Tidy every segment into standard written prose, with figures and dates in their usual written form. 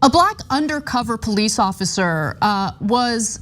A black undercover police officer was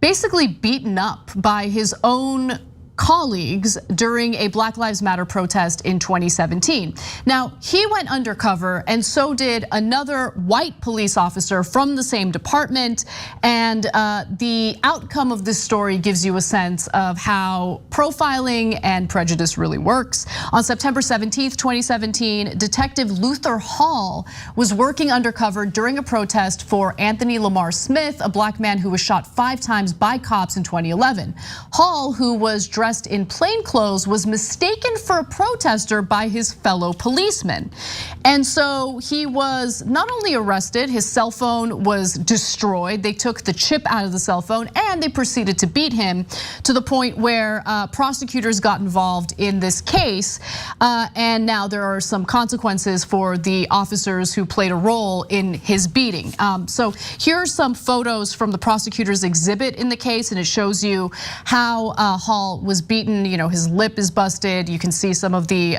basically beaten up by his own colleagues during a Black Lives Matter protest in 2017. Now, he went undercover and so did another white police officer from the same department. And the outcome of this story gives you a sense of how profiling and prejudice really works. On September 17th, 2017, Detective Luther Hall was working undercover during a protest for Anthony Lamar Smith, a black man who was shot 5 times by cops in 2011. Hall, who was dressed in plain clothes, was mistaken for a protester by his fellow policemen. And so he was not only arrested, his cell phone was destroyed. They took the chip out of the cell phone and they proceeded to beat him to the point where prosecutors got involved in this case. And now there are some consequences for the officers who played a role in his beating. So here are some photos from the prosecutor's exhibit in the case, and it shows you how Hall was beaten. His lip is busted. You can see some of the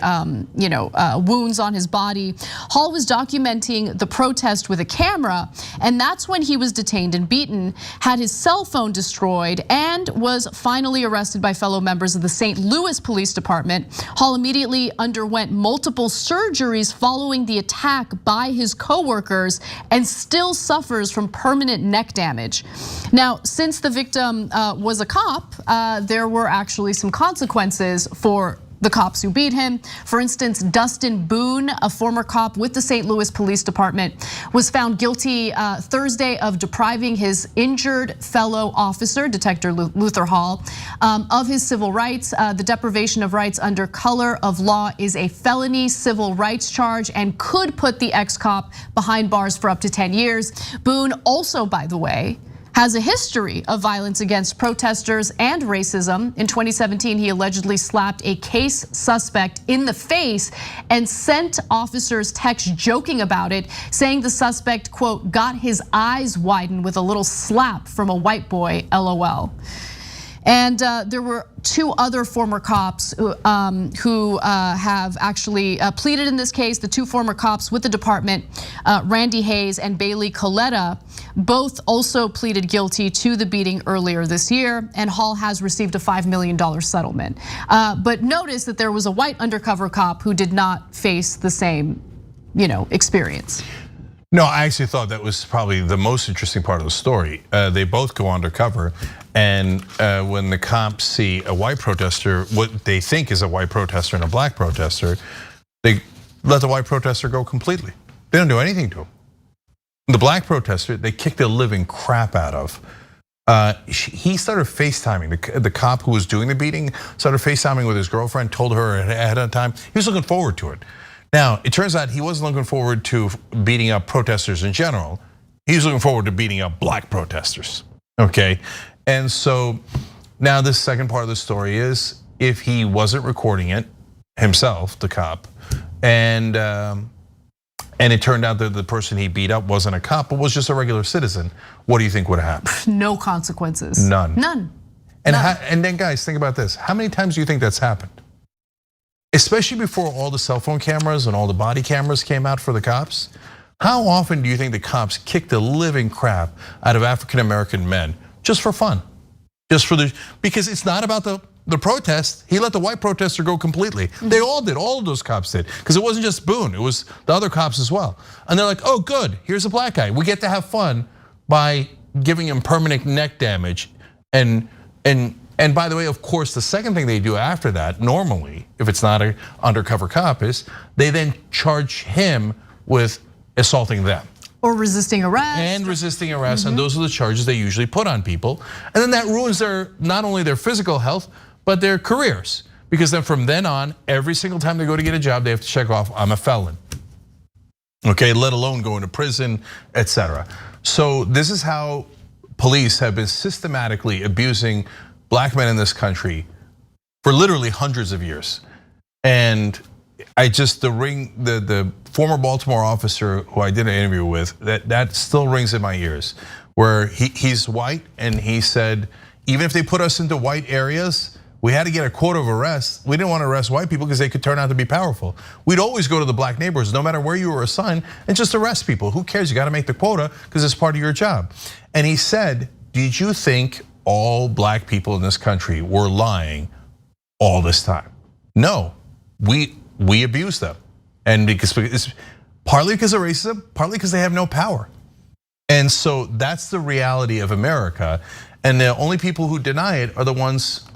wounds on his body. Hall was documenting the protest with a camera, and that's when he was detained and beaten, had his cell phone destroyed, and was finally arrested by fellow members of the St. Louis Police Department. Hall immediately underwent multiple surgeries following the attack by his coworkers and still suffers from permanent neck damage. Now, since the victim was a cop, there were actually some consequences for the cops who beat him. For instance, Dustin Boone, a former cop with the St. Louis Police Department, was found guilty Thursday of depriving his injured fellow officer, Detective Luther Hall, of his civil rights. The deprivation of rights under color of law is a felony civil rights charge and could put the ex-cop behind bars for up to 10 years. Boone also, by the way, has a history of violence against protesters and racism. In 2017, he allegedly slapped a case suspect in the face and sent officers texts joking about it, saying the suspect, quote, got his eyes widened with a little slap from a white boy, LOL. And there were 2 other former cops who have actually pleaded in this case. The 2 former cops with the department, Randy Hayes and Bailey Coletta, both also pleaded guilty to the beating earlier this year, and Hall has received a $5 million settlement. But notice that there was a white undercover cop who did not face the same, experience. No, I actually thought that was probably the most interesting part of the story. They both go undercover, and when the cops see a white protester, what they think is a white protester and a black protester, they let the white protester go completely. They don't do anything to him. The black protester, they kicked the living crap out of. He started FaceTiming, the cop who was doing the beating, started FaceTiming with his girlfriend, told her ahead of time. He was looking forward to it. Now, it turns out he wasn't looking forward to beating up protesters in general. He was looking forward to beating up black protesters, okay? And so now this second part of the story is if he wasn't recording it himself, the cop, and it turned out that the person he beat up wasn't a cop, but was just a regular citizen, what do you think would have happened? No consequences. None. None. And then guys, think about this. How many times do you think that's happened? Especially before all the cell phone cameras and all the body cameras came out for the cops. How often do you think the cops kick the living crap out of African-American men just for fun? Because it's not about the protest. He let the white protester go completely. They all did, all of those cops did. Because it wasn't just Boone, it was the other cops as well. And they're like, oh good, here's a black guy. We get to have fun by giving him permanent neck damage. And by the way, of course, the second thing they do after that, normally, if it's not an undercover cop, is they then charge him with assaulting them. Or resisting arrest. And resisting arrest, and those are the charges they usually put on people. And then that ruins not only their physical health, but their careers. Because then from then on, every single time they go to get a job, they have to check off, I'm a felon. Okay, let alone going to prison, etc. So this is how police have been systematically abusing black men in this country for literally hundreds of years. And the former Baltimore officer who I did an interview with, that still rings in my ears, where he's white and he said, even if they put us into white areas, we had to get a quota of arrests. We didn't want to arrest white people because they could turn out to be powerful. We'd always go to the black neighborhoods, no matter where you were assigned, and just arrest people. Who cares? You got to make the quota because it's part of your job. And he said, did you think all black people in this country were lying all this time? No, we abuse them. And because it's partly because of racism, partly because they have no power. And so that's the reality of America. And the only people who deny it are the ones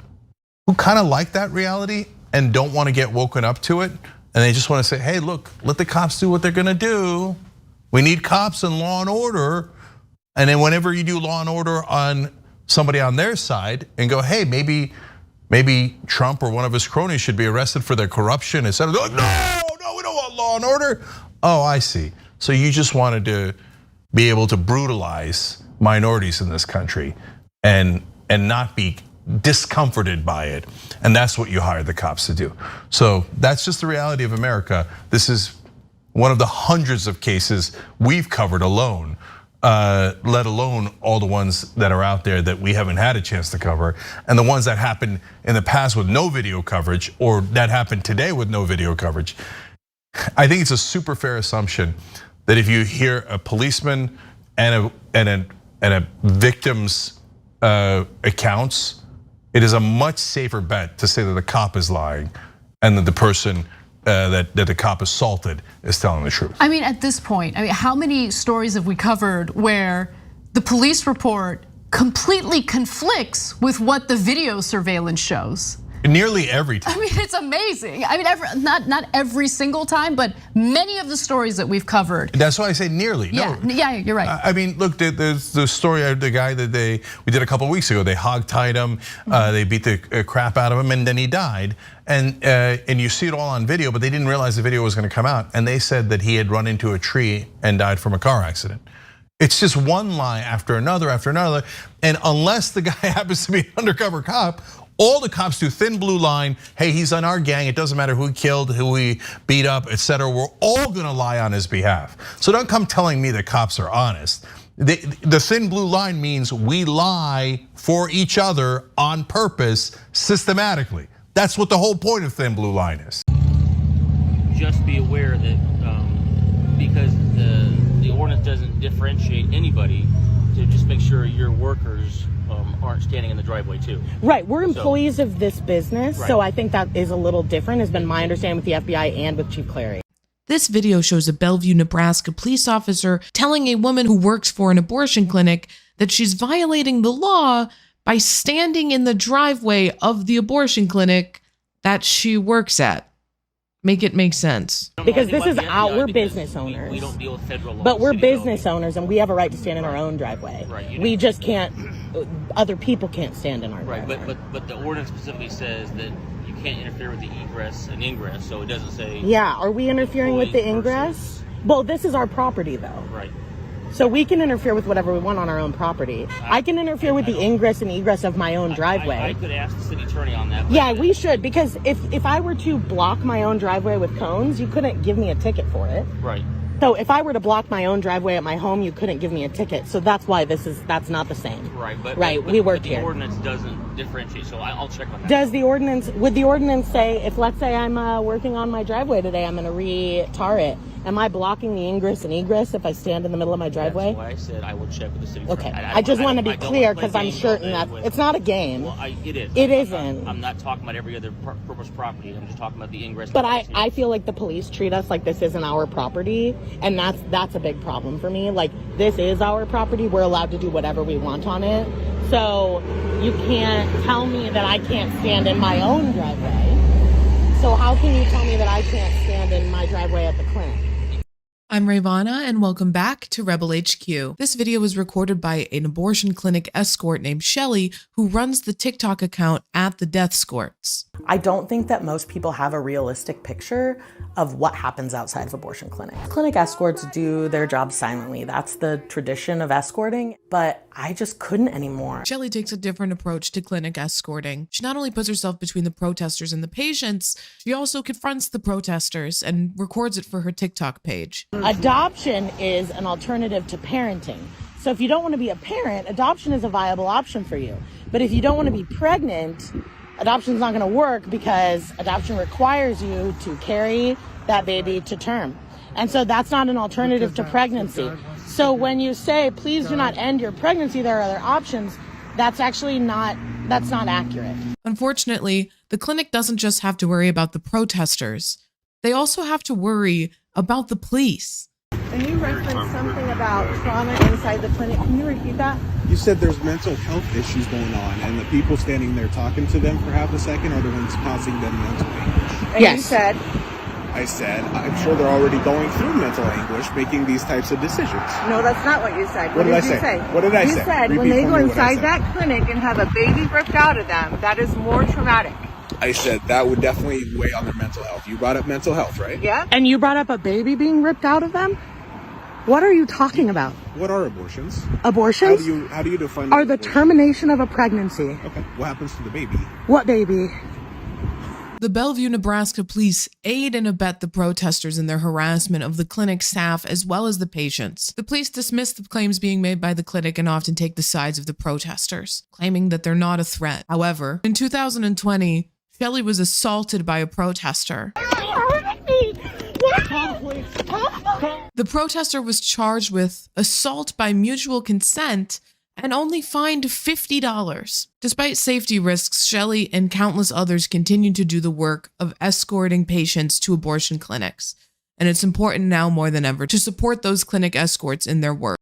who kind of like that reality and don't want to get woken up to it. And they just want to say, hey, look, let the cops do what they're gonna do. We need cops and law and order. And then whenever you do law and order on somebody on their side and go, hey, maybe Trump or one of his cronies should be arrested for their corruption, instead of like, no, we don't want law and order. Oh, I see. So you just wanted to be able to brutalize minorities in this country and not be discomforted by it. And that's what you hired the cops to do. So that's just the reality of America. This is one of the hundreds of cases we've covered alone, let alone all the ones that are out there that we haven't had a chance to cover, and the ones that happened in the past with no video coverage, or that happened today with no video coverage. I think it's a super fair assumption that if you hear a policeman and a victim's accounts, it is a much safer bet to say that the cop is lying and that the person that the cop assaulted is telling the truth. I mean, at this point, how many stories have we covered where the police report completely conflicts with what the video surveillance shows? Nearly every time. I mean, it's amazing. I mean, not every single time, but many of the stories that we've covered. That's why I say nearly. Yeah, you're right. I mean, look, there's the story of the guy that we did a couple weeks ago. They hog-tied him, they beat the crap out of him, and then he died. And you see it all on video, but they didn't realize the video was going to come out. And they said that he had run into a tree and died from a car accident. It's just one lie after another, and unless the guy happens to be an undercover cop, all the cops do thin blue line. Hey, he's on our gang. It doesn't matter who he killed, who he beat up, etc. We're all gonna lie on his behalf. So don't come telling me that cops are honest. The thin blue line means we lie for each other on purpose, systematically. That's what the whole point of thin blue line is. Just be aware that because the ordinance doesn't differentiate anybody, to just make sure your workers aren't standing in the driveway too. Right, we're employees of this business, right. So I think that is a little different, has been my understanding with the FBI and with Chief Clary. This video shows a Bellevue, Nebraska police officer telling a woman who works for an abortion clinic that she's violating the law by standing in the driveway of the abortion clinic that she works at. Make it make sense. Because this is we're business owners. We don't deal with federal laws. But we're business owners and we have a right to stand in our own driveway. Right, we just can't, other people can't stand in our driveway. Right, but the ordinance specifically says that you can't interfere with the egress and ingress, so it doesn't say. Yeah, are we interfering with the ingress? Well, this is our property though. Right. So we can interfere with whatever we want on our own property. I can interfere with the ingress and egress of my own driveway. I could ask the city attorney on that. Yeah, we should, because if I were to block my own driveway with cones, you couldn't give me a ticket for it. Right. So if I were to block my own driveway at my home, you couldn't give me a ticket. So that's why that's not the same. Right, but we work here. The ordinance doesn't differentiate, so I'll check on that. Would the ordinance say, if let's say I'm working on my driveway today, I'm gonna re-tar it, am I blocking the ingress and egress if I stand in the middle of my driveway? That's why I said I will check with the city. Okay, I just want to be clear because I'm certain that it's not a game. Well, it is. It isn't. I'm not talking about every other purpose property. I'm just talking about the ingress. But I feel like the police treat us like this isn't our property, and that's a big problem for me. Like, this is our property. We're allowed to do whatever we want on it. So you can't tell me that I can't stand in my own driveway. So how can you tell me that I can't stand in my driveway at the clinic? I'm Rayvana and welcome back to Rebel HQ. This video was recorded by an abortion clinic escort named Shelly, who runs the TikTok account at the Death Scorts. I don't think that most people have a realistic picture of what happens outside of abortion clinics. Clinic escorts do their job silently. That's the tradition of escorting, but I just couldn't anymore. Shelly takes a different approach to clinic escorting. She not only puts herself between the protesters and the patients, she also confronts the protesters and records it for her TikTok page. Adoption is an alternative to parenting. So if you don't want to be a parent, adoption is a viable option for you. But if you don't want to be pregnant, adoption's not going to work because adoption requires you to carry that baby to term. And so that's not an alternative to pregnancy. So when you say, please do not end your pregnancy, there are other options, that's actually not accurate. Unfortunately, the clinic doesn't just have to worry about the protesters. They also have to worry about the police. And you referenced something about trauma inside the clinic. Can you repeat that? You said there's mental health issues going on, and the people standing there talking to them for half a second are the ones causing them mental anguish. And yes. You said? I said, I'm sure they're already going through mental anguish making these types of decisions. No, that's not what you said. What did I say? What did I say? You said when they go inside that clinic and have a baby ripped out of them, that is more traumatic. I said that would definitely weigh on their mental health. You brought up mental health, right? Yeah. And you brought up a baby being ripped out of them? What are you talking about? What are abortions? Abortions? How do you define are the termination of a pregnancy. Okay. What happens to the baby? What baby? The Bellevue, Nebraska police aid and abet the protesters in their harassment of the clinic staff as well as the patients. The police dismiss the claims being made by the clinic and often take the sides of the protesters, claiming that they're not a threat. However, in 2020, Shelley was assaulted by a protester. The protester was charged with assault by mutual consent and only fined $50. Despite safety risks, Shelley and countless others continue to do the work of escorting patients to abortion clinics. And it's important now more than ever to support those clinic escorts in their work.